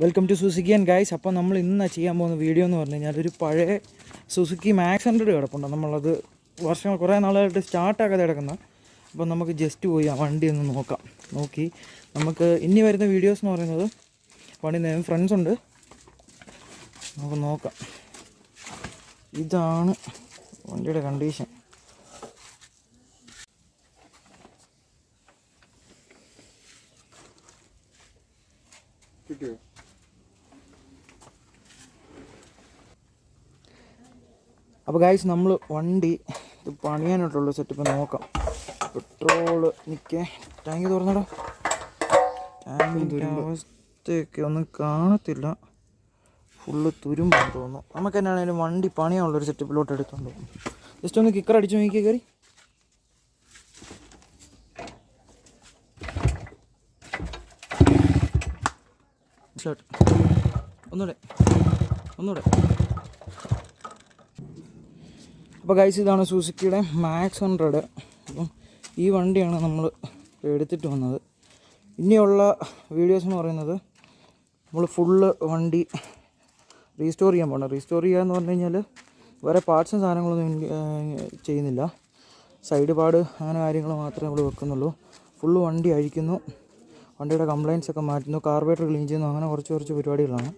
Welcome to സുസുക്കിയൻ guys. അപ്പോൾ നമ്മൾ ഇന്ന് ചെയ്യാൻ പോകുന്ന വീഡിയോ എന്ന് പറഞ്ഞു കഴിഞ്ഞാൽ ഒരു പഴയ സുസുക്കി മാക്സ് 100 കിടപ്പുണ്ട്. നമ്മളത് കുറേ നാളായിട്ട് സ്റ്റാർട്ടാക്കാതെ കിടക്കുന്ന. അപ്പോൾ നമുക്ക് ജസ്റ്റ് പോയി ആ വണ്ടി ഒന്ന് നോക്കി നമുക്ക് ഇനി വരുന്ന വീഡിയോസ് എന്ന് പറയുന്നത് വണ്ടി ഫ്രണ്ട്സ് ഉണ്ട്, നമുക്ക് നോക്കാം. ഇതാണ് വണ്ടിയുടെ കണ്ടീഷൻ. അപ്പോൾ ഗൈസ് നമ്മൾ വണ്ടി ഇത് പണിയാനായിട്ടുള്ള സെറ്റപ്പ് നോക്കാം. പെട്രോള് ടാങ്ക് തുറന്നടാ. ടാങ്കിൻ്റെ അവസ്ഥയൊക്കെ ഒന്നും കാണത്തില്ല, ഫുള്ള് തുരുമ്പാന്ന് തോന്നുന്നു. നമുക്ക് എന്നാണെങ്കിലും വണ്ടി പണിയാനുള്ളൊരു സെറ്റപ്പിലോട്ട് എടുത്തോണ്ട് പോകും. ജസ്റ്റ് ഒന്ന് കിക്കർ അടിച്ച് നോക്കിയാൽ കയറി. ഷർട്ട് ഒന്നുകൂടെ. അപ്പോൾ ഗൈസ് ഇതാണ് സുസുക്കിയുടെ മാക്സ് 100. അപ്പം ഈ വണ്ടിയാണ് നമ്മൾ എടുത്തിട്ട് വന്നത്. ഇനിയുള്ള വീഡിയോസ് എന്ന് പറയുന്നത് നമ്മൾ ഫുള്ള് വണ്ടി റീസ്റ്റോർ ചെയ്യാൻ പോകണം. റീസ്റ്റോർ ചെയ്യുക എന്ന് പറഞ്ഞു കഴിഞ്ഞാൽ വേറെ പാർട്സും സാധനങ്ങളൊന്നും ചെയ്യുന്നില്ല. സൈഡ് പാഡ് അങ്ങനെ കാര്യങ്ങൾ മാത്രമേ നമ്മൾ വെക്കുന്നുള്ളൂ. ഫുള്ള് വണ്ടി അഴിക്കുന്നു, വണ്ടിയുടെ കംപ്ലയിൻസ് ഒക്കെ മാറ്റുന്നു, കാർബറേറ്റർ ക്ലീൻ ചെയ്യുന്നു, അങ്ങനെ കുറച്ച് പരിപാടികളാണ്.